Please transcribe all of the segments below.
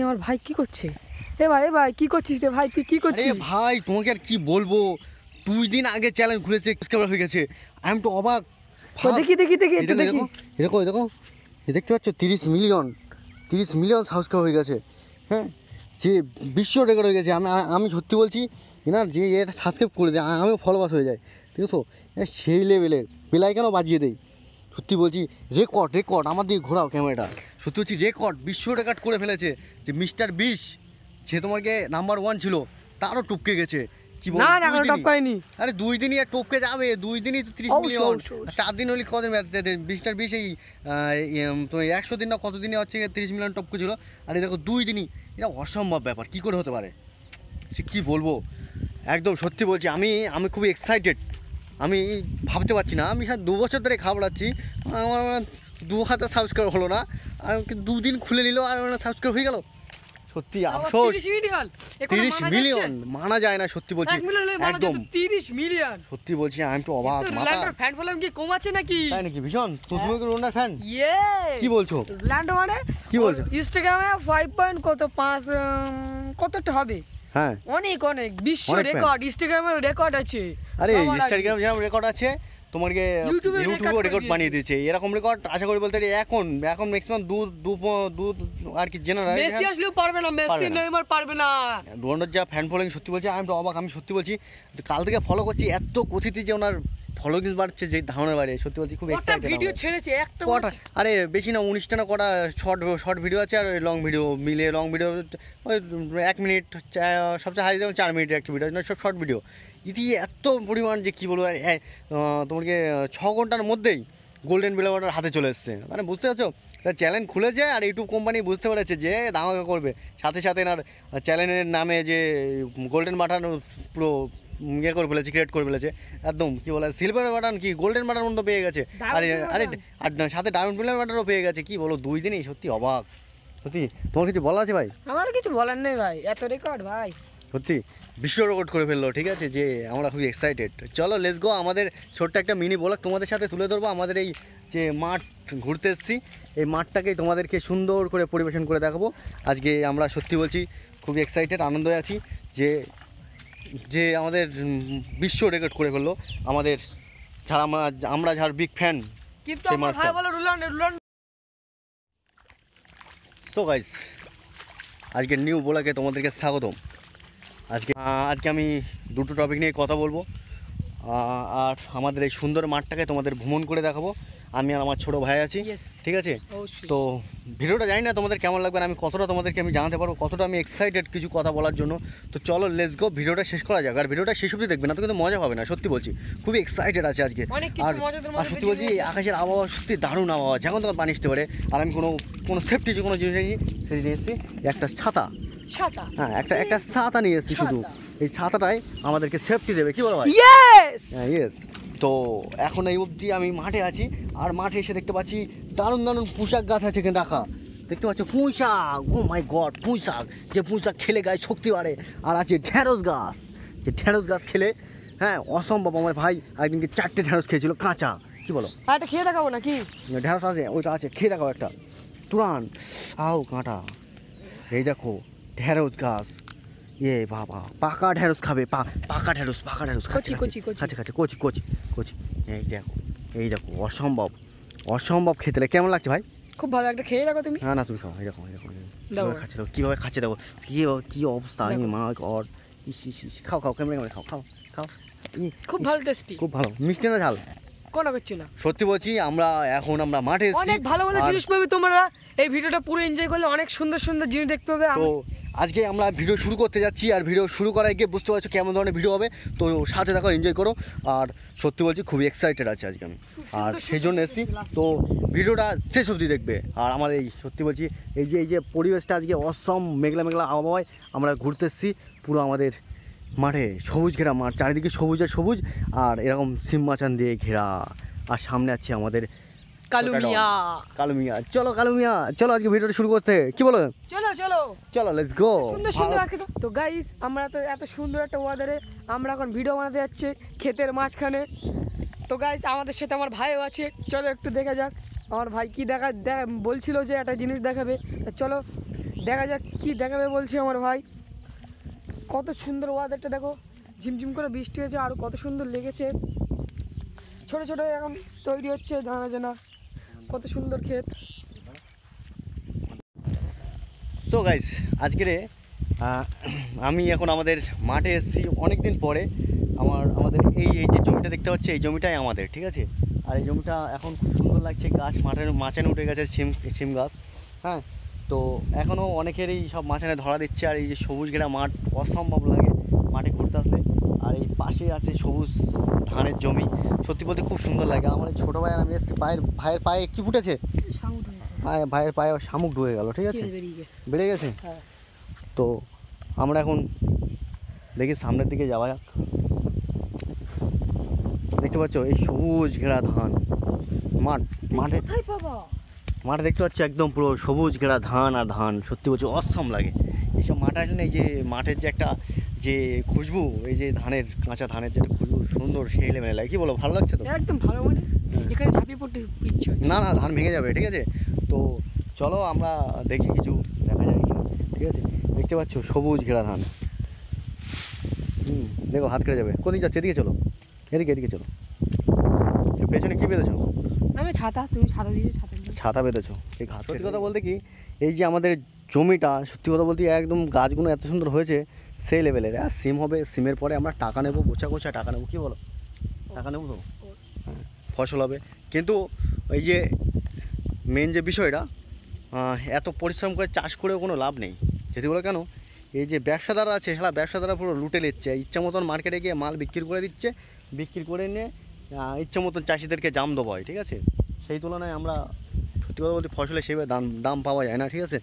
আমার ভাই কি করছে? এ ভাই কি করছিস রে ভাই? তুই কি করছিস? আরে ভাই তোমাকে আর কি বলবো, 2 দিন আগে চ্যালেঞ্জ খুলেছে, সাবস্ক্রাইবার হয়ে গেছে। আমি তো অবাক। দেখি দেখো দেখো দেখো, দেখতে পাচ্ছ 30 মিলিয়ন সাবস্ক্রাইবার হয়ে গেছে। হ্যাঁ, যে বিশ্ব রেকর্ড হয়ে গেছে। আমি সত্যি বলছি না, যে এটা সাবস্ক্রাইব করে দেয় আমিও ফলোয়ার্স হয়ে যায়, ঠিক আছে? সেই লেভেলের বেলায় কেন বাজিয়ে দেয়। সত্যি বলছি রেকর্ড আমার দিকে ঘোরাও ক্যামেরাটা। সত্যি বলছি বিশ্ব রেকর্ড করে ফেলেছে। যে মিস্টার বিশ, সে তোমাকে নাম্বার 1 ছিল, তারও টপকে গেছে। কি বল, না টপকায়নি। আরে 2 দিনই আর টপকে যাবে, 2 দিনই তো 30 মিলিয়ন। 4 দিন হলে কত মিস্টার বিশ এই তো 100 দিন না কত দিনে হচ্ছে 30 মিলিয়ন টপকে ছিল। আর এই দেখো 2 দিনই, এটা অসম্ভব ব্যাপার, কি করে হতে পারে সে, কি বলবো। একদম সত্যি বলছি, আমি খুবই এক্সাইটেড। আমি ভাবতে পারছি না, আমি 2 বছর ধরে খাবড়াচ্ছি, আমার 2000 সাবস্ক্রাইব হলো না, আর 2 দিন খুলে নিল আর সাবস্ক্রাইব হয়ে গেল। সত্যি আফসোস, 30 মিলিয়ন মানা যায় না। সত্যি বলছি একদম 30 মিলিয়ন। সত্যি বলছি আমি তো অবাক। রোনাল্ডোর ফ্যান ফলোয়িং কি কম আছে নাকি? তাই নাকি? ভীষণ। তুমি কি রোনাল্ডোর ফ্যান? ইয়েস। কি বলছো? রোনাল্ডো মানে কি বলছো? ইনস্টাগ্রামে 5 পয়েন্ট কত 5 কতটা হবে? হ্যাঁ, অনেক বিশ্ব রেকর্ড, ইনস্টাগ্রামের রেকর্ড আছে। আরে ইনস্টাগ্রাম যেরকম রেকর্ড আছে, তোমাকে ইউটিউবে রেকর্ড বানিয়ে দিয়েছে। এরকম রেকর্ড আশা করি বলতে এখন ম্যাক্সিমাম দু আর কি জেনারেল। মেসি আসলেও পারবে না, মেসি নেইমার পারবে না। রোনাল্ডোর যা ফ্যান ফলোয়িং, সত্যি বলছি আমি তো অবাক। আমি সত্যি বলছি কাল থেকে ফলো করছি, এত কথিতি যে ওনার ফলোয়িং বাড়ছে যে ধারণার বাইরে। সত্যি বলছি খুব এক্সাইটেড। ভিডিও ছেড়েছে একটা কটা, আরে বেশি না 19টা না কটা শর্ট ভিডিও আছে, আর লং ভিডিও মিলে লং ভিডিও ওই 1 মিনিট, সবচেয়ে হাই যেমন 4 মিনিটের একটা ভিডিও, সব শর্ট ভিডিও। ইতি এত পরিমাণ যে কী বলবো, তোমাকে 6 ঘন্টার মধ্যেই গোল্ডেন বেল অর্ডার হাতে চলে এসছে। মানে বুঝতে পারছো, চ্যানেল খুলেছে আর ইউটিউব কোম্পানি বুঝতে পেরেছে যে ধামাকা করবে, সাথে সাথে এনার চ্যানেলের নামে যে গোল্ডেন বাটন পুরো ইয়ে করে ফেলেছে, ক্রিয়েট করে ফেলেছে একদম। কী বলে, সিলভার বাটন কি গোল্ডেন বাটন মতো পেয়ে গেছে। আর সাথে ডায়মন্ড প্লেয়ার বাটনও পেয়ে গেছে। কি বলো, 2 দিনই সত্যি অবাক। সত্যি তোমার কিছু বলা আছে ভাই? আমার কিছু বলার নেই ভাই, এত রেকর্ড ভাই সত্যি বিশ্ব রেকর্ড করে ফেললো। ঠিক আছে, যে আমরা খুবই এক্সাইটেড। চলো লেটস গো, আমাদের ছোট্ট একটা মিনি ব্লগ তোমাদের সাথে তুলে ধরবো। আমাদের এই যে মাঠ ঘুরতে এসেছি, এই মাঠটাকেই তোমাদেরকে সুন্দর করে পরিবেশন করে দেখাবো আজকে। আমরা সত্যি বলছি খুবই এক্সাইটেড, আনন্দে আছি যে আমাদের বিশ্ব রেকর্ড করে ফেললো আমাদের, যারা আমরা যার বিগ ফ্যান। কিন্তু আমার ভাই বলে রোনাল্ডো। সো গাইস, আজকে নিউ ব্লগে তোমাদেরকে স্বাগতম। আজকে আমি দুটো টপিক নিয়ে কথা বলবো, আর আমাদের এই সুন্দর মাঠটাকে তোমাদের ভ্রমণ করে দেখাবো। আমি আর আমার ছোটো ভাই আছি, ঠিক আছে? তো ভিডিওটা জানি না তোমাদের কেমন লাগবে, আমি কতটা তোমাদেরকে আমি জানাতে পারবো, কতটা আমি এক্সাইটেড কিছু কথা বলার জন্য। তো চলো লেটস গো, ভিডিওটা শেষ করা যাক। আর ভিডিওটা শেষ অবধি দেখবে না তো কিন্তু মজা হবে না। সত্যি বলছি খুবই এক্সাইটেড আছে আজকে। আর সত্যি বলছি আকাশের আবহাওয়া সত্যি দারুণ আবহাওয়া, যখন তখন পানি আসতে পারে। আর আমি কোনো সেফটি কোনো জিনিস নিই, সেই নিয়ে এসেছি একটা ছাতা। হ্যাঁ, একটা ছাতা নিয়ে এসেছি। শুধু এই ছাতাটাই আমাদেরকে সেফটি দেবে, কি বলো ভাই? ইয়েস। তো এখন এই অবধি আমি মাঠে আছি, আর মাঠে এসে দেখতে পাচ্ছি দারুণ পুঁইশাক গাছ আছে এখানে রাখা। দেখতে পাচ্ছ পুঁইশাক, ও মাই গড, পুঁইশাক। যে পুঁইশাক খেলে গায়ে শক্তি বাড়ে। আর আছে ঢ্যাঁড়স গাছ, যে ঢ্যাঁড়স গাছ খেলে, হ্যাঁ অসম্ভব। আমার ভাই একদিনকে 4টে ঢ্যাঁড়স খেয়েছিল কাঁচা, কি বলো? এটা খেয়ে দেখাবো নাকি? ঢ্যাঁড়স আছে, ওইটা আছে, খেয়ে দেখাও একটা। তুরান আও কাঁটা। এই দেখো ঢ্যাঁড়স গাছ, এ বাবা, পাকা ঢ্যাঁড়স খাবে, পাকা ঢ্যাঁড়স কচি। এই দেখো অসম্ভব খেতে লাগে। কেমন লাগছে ভাই? খুব ভালো, একটা খেয়ে দেখো তুমি। না তুমি খাও, এই দেখো কীভাবে খাচ্ছে দেখো, কি অবস্থা। আমি মা গড, খাও ক্যামেরা খাও। খুব ভালো টেস্টি, খুব ভালো। মিষ্টি না ঝাল? কোনো করছি না। সত্যি বলছি আমরা মাঠে এসেছি, অনেক ভালো জিনিস পাবে তোমরা। এই ভিডিওটা পুরো এনজয় করলে অনেক সুন্দর জিনিস দেখতে পাবে। তো আজকে আমরা ভিডিও শুরু করতে যাচ্ছি, আর ভিডিও শুরু করার আগে বুঝতে পারছো কেমন ধরনের ভিডিও হবে। তো সাথে থাকো, এনজয় করো। আর সত্যি বলছি খুবই এক্সাইটেড আছে আজকে আমি, আর সেই জন্য এসেছি। তো ভিডিওটা শেষ অবধি দেখবে। আর আমার এই সত্যি বলছি এই যে পরিবেশটা আজকে অসম মেঘলা আবহাওয়ায় আমরা ঘুরতে এসেছি। পুরো আমাদের মাঠে সবুজ ঘেরা মাঠ, চারিদিকে সবুজ আর সবুজ, আর এরকম সিম মাচান দিয়ে ঘেরা। আর সামনে আছে আমাদের কালু মিয়া। চলো কালু মিয়া, চলো আজকে ভিডিওটা শুরু করতে, কি বলো? চলো লেটস গো। সুন্দর আজকে তো গাইস, আমরা তো এত সুন্দর একটা ওয়েদারে আমরা এখন ভিডিও বানাতে যাচ্ছি ক্ষেতের মাঝখানে। তো গাইস আমাদের সাথে আমার ভাইও আছে, চলো একটু দেখা যাক। আমার ভাই কি বলছিল যে একটা জিনিস দেখাবে, তা চলো দেখা যাক কি দেখাবে বলছি আমার ভাই। কত সুন্দর ওয়াদারটা দেখো, ঝিমঝিম করে বৃষ্টি হয়েছে আর কত সুন্দর লেগেছে। ছোট ছোট এখন তৈরি হচ্ছে জানা জানা, কত সুন্দর ক্ষেত। তো গাইস আজকের আমি এখন আমাদের মাঠে এসেছি অনেক দিন পরে। আমাদের এই যে জমিটা দেখতে পাচ্ছি, এই জমিটাই আমাদের, ঠিক আছে। আর এই জমিটা এখন খুব সুন্দর লাগছে, গাছ মাঠের মাচানে উঠে গেছে, সিম গাছ। হ্যাঁ, তো এখনও অনেকেরই সব মাচানে ধরা দিচ্ছে। আর এই যে সবুজ ঘেরা মাঠ অসম্ভব লাগে মাঠে ঘুরতে আসলে। আর এই পাশে আছে সবুজ ধানের জমি, সত্যি বলতে খুব সুন্দর লাগে। আমার ছোটো ভাই আমি এসেছি, ভাইয়ের পায়ে কি ফুটেছে, ভাইয়ের পায়ে শামুক ঢুকে গেল, ঠিক আছে, বেড়ে গেছে। তো আমরা এখন দেখি সামনের দিকে যাওয়া যাক। দেখতে পাচ্ছ এই সবুজ ঘেরা ধান মাঠে দেখতে পাচ্ছ একদম পুরো সবুজ ঘেরা ধান আর ধান, সত্যি বলছি অসম লাগে এইসব মাঠ আসলে। এই যে মাঠের যে একটা যে খুশবু, এই যে ধানের কাঁচা ধানের যে খুশবু সুন্দর, সেই লেভেলে লাগে। কি বলো, ভালো লাগছে তো? একদম ভালো, মানে এখানে ঝাঁপিয়ে পড়তে ইচ্ছে হচ্ছে। না ধান ভেঙে যাবে, ঠিক আছে। তো চলো আমরা দেখি কিছু দেখা যায় কিনা, ঠিক আছে। দেখতে পাচ্ছ সবুজ ঘেরা ধান, দেখো হাত কেটে যাবে। কোন দিকে যাচ্ছে? এদিকে চলো, এদিকে চলো। পেছনে কি বেঁধেছো? আমি ছাতা, তুমি ছাতা দিয়ে ছাতা বেঁধেছো। এই ঘাস, সত্যি কথা বলতে কি, এই যে আমাদের জমিটা, সত্যি কথা বলতে একদম গাছগুলো এত সুন্দর হয়েছে সেই লেভেলের। আর সিম হবে, সিমের পরে আমরা টাকা নেবো, গোছা টাকা নেবো। কি বলো, টাকা নেবো তো? হ্যাঁ, ফসল হবে। কিন্তু এই যে মেন যে বিষয়টা, এত পরিশ্রম করে চাষ করেও কোনো লাভ নেই। যদি বলো কেন, এই যে ব্যবসাদাররা আছে, হ্যাঁ ব্যবসাদাররা পুরো লুটে নিচ্ছে, ইচ্ছা মতন মার্কেটে গিয়ে মাল বিক্রি করে দিচ্ছে, বিক্রি করে নিয়ে ইচ্ছা মতন চাষিদেরকে দাম দেওয়া হয়, ঠিক আছে। সেই তুলনায় আমরা সত্যি কথা বলতে ফসলে সেইভাবে দাম পাওয়া যায় না, ঠিক আছে।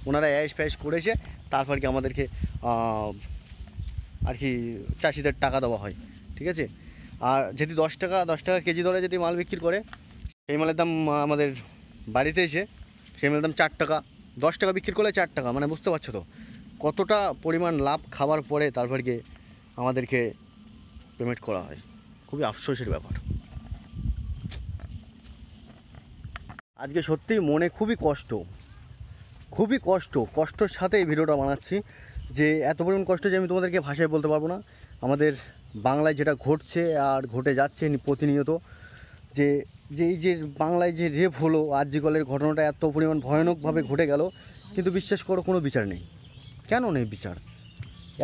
ওনারা অ্যাশ করেছে, তারপর কি আমাদেরকে আর কি চাষিদের টাকা দেওয়া হয়, ঠিক আছে। আর যদি 10 টাকা কেজি দরে যদি মাল বিক্রি করে, সেই মালের দাম আমাদের বাড়িতে এসে সেই মালের দাম 4 টাকা, 10 টাকা বিক্রি করলে 4 টাকা, মানে বুঝতে পারছো তো কতটা পরিমাণ লাভ খাবার পরে তারপর গিয়ে আমাদেরকে পেমেন্ট করা হয়। খুবই আফসোসের ব্যাপার। আজকে সত্যিই মনে খুবই কষ্টর সাথে এই ভিডিওটা বানাচ্ছি। যে এত পরিমাণ কষ্ট যে আমি তোমাদেরকে ভাষায় বলতে পারবো না। আমাদের বাংলায় যেটা ঘটছে আর ঘটে যাচ্ছে প্রতিনিয়ত, যে এই যে বাংলায় যে রেপ হলো, আরজি কলের ঘটনাটা এত পরিমাণ ভয়ানকভাবে ঘটে গেল, কিন্তু বিশ্বাস করো কোনো বিচার নেই। কেন নেই বিচার?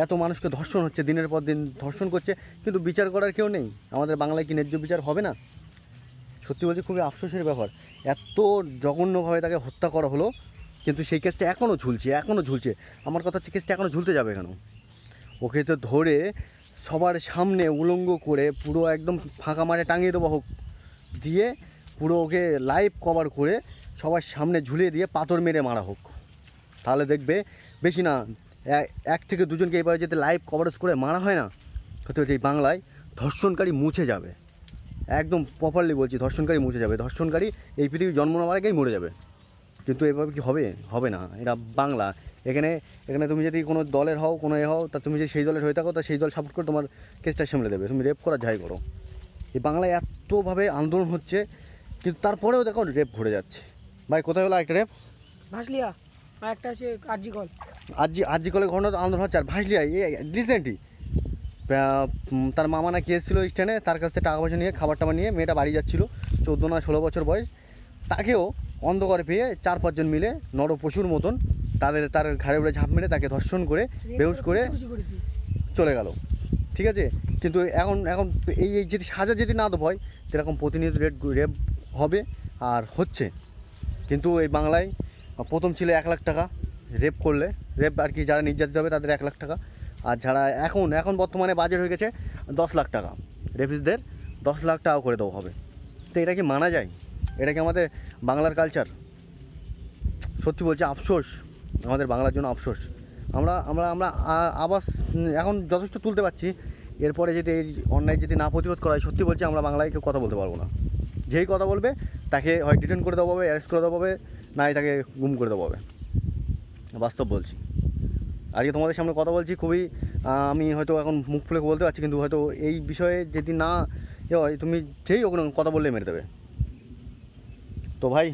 এত মানুষকে ধর্ষণ হচ্ছে, দিনের পর দিন ধর্ষণ করছে, কিন্তু বিচার করার কেউ নেই। আমাদের বাংলায় কি ন্যায্য বিচার হবে না? সত্যি বলছি খুবই আফসোসের ব্যাপার। এত জঘন্যভাবে তাকে হত্যা করা হলো, কিন্তু সেই কেসটা এখনও ঝুলছে। আমার কথা হচ্ছে, কেসটা এখনও ঝুলতে যাবে কেন? ওকে তো ধরে সবার সামনে উলঙ্গ করে পুরো একদম ফাঁকা মাঠে টাঙিয়ে দেওয়া হোক, দিয়ে পুরো ওকে লাইভ কভার করে সবার সামনে ঝুলিয়ে দিয়ে পাথর মেরে মারা হোক। তাহলে দেখবে বেশি না 1 থেকে 2 জনকে এইভাবে যদি লাইভ কভারেজ করে মারা হয় না, সত্যি বলছি এই বাংলায় ধর্ষণকারী মুছে যাবে। একদম প্রপারলি বলছি, ধর্ষণকারী মুছে যাবে। ধর্ষণকারী এই পৃথিবী জন্ম নেওয়ার আগেই মরে যাবে। কিন্তু এভাবে কি হবে না। এটা বাংলা। এখানে তুমি যদি কোনো দলের হও, কোনো হও, তা তুমি যদি সেই দলের হয়ে থাকো, তা সেই দল সাপোর্ট করে তোমার কেসটা সামলে দেবে। তুমি রেপ করা যাই করো। এই বাংলায় এতভাবে আন্দোলন হচ্ছে, কিন্তু তারপরেও দেখো রেপ ঘুরে যাচ্ছে। ভাই কোথায় হলো একটা রেপ? ভাসলিয়া, আর একটা আছে আরজি কলের ঘটনা আন্দোলন হচ্ছে। আর ভাসলিয়া রিসেন্টলি তার মামা নাকি এসেছিলো স্ট্যান্ডে, তার কাছ থেকে টাকা পয়সা নিয়ে খাবার টাবার নিয়ে মেয়েটা বাড়ি যাচ্ছিলো, 14 না 16 বছর বয়স। তাকেও অন্ধকারে পেয়ে 4-5 জন মিলে নরপশুর মতন তার ঘাড়ে উড়ে ঝাঁপ মেরে তাকে ধর্ষণ করে বেহুশ করে চলে গেল, ঠিক আছে। কিন্তু এখন এই যদি সাজা যদি না দেওয়া হয়, সেরকম প্রতিনিয়ত রেপ হবে আর হচ্ছে। কিন্তু এই বাংলায় প্রথম ছিল 1 লাখ টাকা রেপ করলে, রেপ আর কি যারা নির্যাতিত হবে তাদের 1 লাখ টাকা। আর যারা এখন বর্তমানে বাজেট হয়ে গেছে 10 লাখ টাকা, রেপিসদের 10 লাখ টাকা করে দেওয়া হবে। তো এটা কি মানা যায়? এটা কি আমাদের বাংলার কালচার? সত্যি বলছি আফসোস, আমাদের বাংলার জন্য আফসোস। আমরা আবাস এখন যথেষ্ট তুলতে পারছি, এরপরে যদি এই অন্যায় যদি না প্রতিরোধ করা হয়, সত্যি বলছি আমরা বাংলায় কেউ কথা বলতে পারবো না। যেই কথা বলবে তাকে হয় ডিটেন করে দেওয়া হবে, অ্যারেস্ট করে দেওয়া হবে, নাই তাকে গুম করে দেওয়া হবে। বাস্তব বলছি। আজকে তোমাদের সামনে কথা বলছি খুবই, আমি হয়তো এখন মুখ খুলে বলতে পারছি, কিন্তু হয়তো এই বিষয়ে যদি না হয়, তুমি যেই ওখানে কথা বললে মেরে দেবে। তো ভাই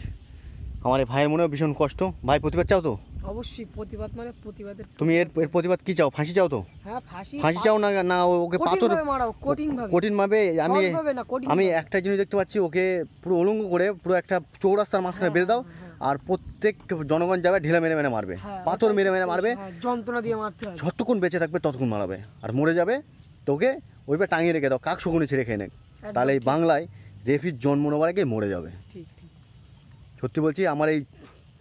আমার এই ভাইয়ের মনেও ভীষণ কষ্ট। ভাই প্রতিবাদ চাও তো? অবশ্যই প্রতিবাদ মানে প্রতিবাদের তুমি এর এর প্রতিবাদ কী চাও? ফাঁসি চাও তো? হ্যাঁ ফাঁসি ফাঁসি চাও না? না ওকে পাথর মারাও কঠিন ভাবে কঠিনভাবে আমি না কঠিন আমি একটা জিনিস দেখতে পাচ্ছি, ওকে পুরো উলঙ্গ করে পুরো একটা চৌরাস্তার মাঝখানে বেঁধে দাও, আর প্রত্যেক জনগণ যাবে ঢিলা মেরে মেরে মারবে, পাথর মেরে মেরে মারবে, যন্ত্রণা দিয়ে মারতে হবে। যতক্ষণ বেঁচে থাকবে ততক্ষণ মারাবে, আর মরে যাবে তোকে ওইভাবে টাঙিয়ে রেখে দাও, কাক শকুনি ছেড়ে খেয়ে নেক। তাহলে এই বাংলায় রেফির জন্ম নেওয়ার আগে মরে যাবে। ঠিক ঠিক সত্যি বলছি, আমার এই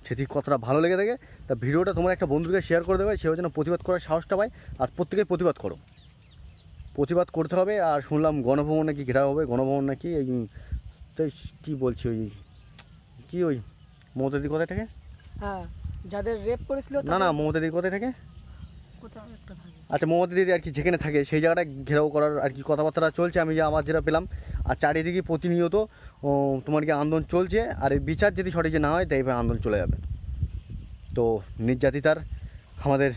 সেটি কথাটা ভালো লেগে থাকে, তা ভিডিওটা তোমার একটা বন্ধুকে শেয়ার করে দেবে, সেও যেন প্রতিবাদ করার সাহসটা পায়। আর প্রত্যেকে প্রতিবাদ করো, প্রতিবাদ করতে হবে। আর শুনলাম গণভবন নাকি ঘেরাও হবে, গণভবন নাকি এই তো কী বলছি ওই কী ওই মমতাদির কোথায় থাকে? হ্যাঁ যাদের রেপ করেছিল না না মমতাদির কোথায় থাকে? কোথাও একটা থাকে। আচ্ছা মমতাদিদি আর কি যেখানে থাকে সেই জায়গাটা ঘেরাও করার আর কি কথাবার্তা চলছে, আমি আমার যেটা পেলাম। আর চারিদিকে প্রতিনিয়ত তোমার কি আন্দোলন চলছে, আর এই বিচার যদি সঠিক না হয় তাই এইভাবে আন্দোলন চলে যাবে। তো নির্যাতিতার আমাদের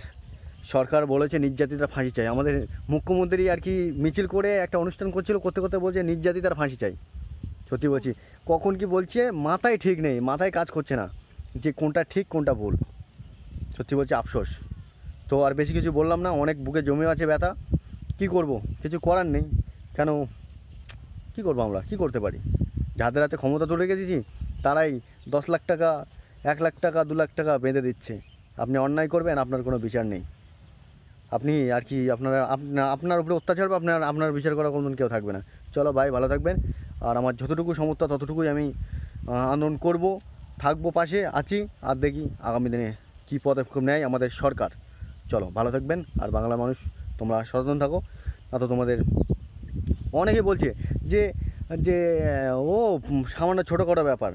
সরকার বলেছে নির্যাতিতার ফাঁসি চাই। আমাদের মুখ্যমন্ত্রী আর কি মিছিল করে একটা অনুষ্ঠান করছিল, করতে করতে বলছে নির্যাতিতার ফাঁসি চাই। সত্যি বলছি, কখন কি বলছে মাথায় ঠিক নেই, মাথায় কাজ করছে না যে কোনটা ঠিক কোনটা ভুল। সত্যি বলছি আফসোস। তো আর বেশি কিছু বললাম না, অনেক বুকে জমে আছে ব্যথা। কি করব, কিছু করার নেই। কেন কি করবো, আমরা কি করতে পারি? যাদের হাতে ক্ষমতা তুলে গেছি তারাই 10 লাখ টাকা 1 লাখ টাকা 2 লাখ টাকা বেঁধে দিচ্ছে। আপনি অন্যায় করবেন, আপনার কোনো বিচার নেই। আপনি আর কি আপনার উপরে অত্যাচার হবে, আপনার বিচার করার কোনো কেউ থাকবে না। চলো ভাই, ভালো থাকবেন। আর আমার যতটুকু সমর্থ ততটুকুই আমি আন্দোলন করব, থাকবো, পাশে আছি। আর দেখি আগামী দিনে কী পদক্ষেপ নেয় আমাদের সরকার। চলো ভালো থাকবেন। আর বাংলার মানুষ তোমরা সচেতন থাকো, না তো তোমাদের অনেকে বলছে যে যে ও সামান্য ছোটোখাটো ব্যাপার।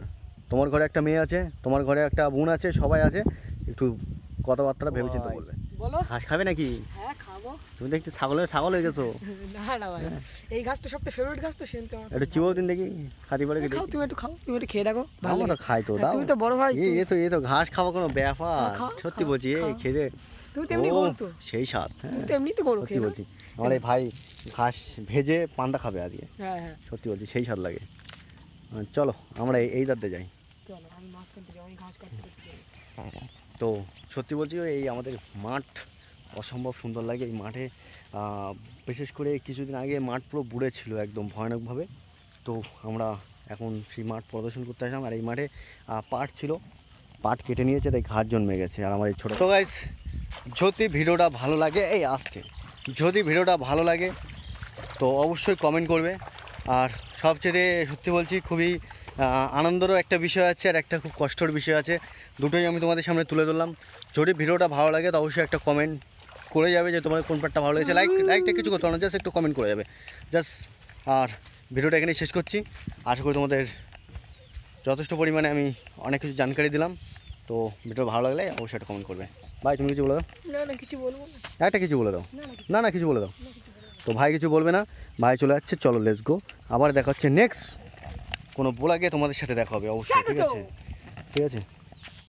তোমার ঘরে একটা মেয়ে আছে, তোমার ঘরে একটা বোন আছে, সবাই আছে, একটু কথাবার্তা ভেবেচিন্তে বলবে। বলো ঘাস খাবে নাকি? হ্যাঁ খাবো। তুমি দেখছি ছাগল হয়ে গেছো। না না ভাই, এই ঘাসটা সবথেকে ফেভারিট ঘাস তো, সেনতে আমার একটু চিবাও দিন দেখি, খাতি পারে খাও, তুমি একটু খাও, তুমি একটু খেয়ে দেখো। ভালো আমরা খাই তো, দাও। তুমি তো বড় ভাই, এ তো ঘাস খাওয়া কোনো ব্যাপার? খাও, সত্যি খাও, বলছি, এই খাও। খেয়ে তুমি তো এমনি ও গরু তো, সেই স্বাদ। হ্যাঁ তুমি তো এমনিতে গরু সত্যি খেয়ে নাও। বলছি, আমার এই ভাই ঘাস ভেজে পান্তা খাবে আজকে। হ্যাঁ হ্যাঁ সত্যি বলছি সেই স্বাদ লাগে। চলো আমরা এই দাঁতে যাই। চলো, আমি মাছ কাটতে যাই, আমি ঘাস কাটতে যাই। তো সত্যি বলছি, এই আমাদের মাঠ অসম্ভব সুন্দর লাগে। এই মাঠে বিশেষ করে কিছুদিন আগে মাঠ পুরো বুড়ে ছিল একদম ভয়ানকভাবে। তো আমরা এখন সেই মাঠ প্রদর্শন করতে আসলাম। আর এই মাঠে পাট ছিল, পাট কেটে নিয়েছে, তাই ঘাস জন্মে গেছে। আর আমার এই ছোটো তো গাইস, যদি ভিডিওটা ভালো লাগে, যদি ভিডিওটা ভালো লাগে তো অবশ্যই কমেন্ট করবে। আর সবচেয়ে সত্যি বলছি খুবই আনন্দেরও একটা বিষয় আছে, আর একটা খুব কষ্টের বিষয় আছে, দুটোই আমি তোমাদের সামনে তুলে ধরলাম। যদি ভিডিওটা ভালো লাগে তো অবশ্যই একটা কমেন্ট করে যাবে যে তোমাদের কোন পার্টটা ভালো লেগেছে। লাইকটা কিছু করতে হবে না, জাস্ট একটু কমেন্ট করে যাবে জাস্ট। আর ভিডিওটা এখানেই শেষ করছি। আশা করি তোমাদের যথেষ্ট পরিমাণে আমি অনেক কিছু জানকারি দিলাম। তো ভিডিও ভালো লাগলে অবশ্যই একটা কমেন্ট করবে। ভাই তুমি কিছু বলে দাও। না না কিছু বলবো না, একটা কিছু বলে দাও। না কিছু বলে দাও। তো ভাই কিছু বলবে না, ভাই চলে যাচ্ছে। চলো লেটস গো, আবার দেখা হচ্ছে নেক্সট কোনো ব্লগে, তোমাদের সাথে দেখা হবে অবশ্যই। ঠিক আছে, ঠিক আছে।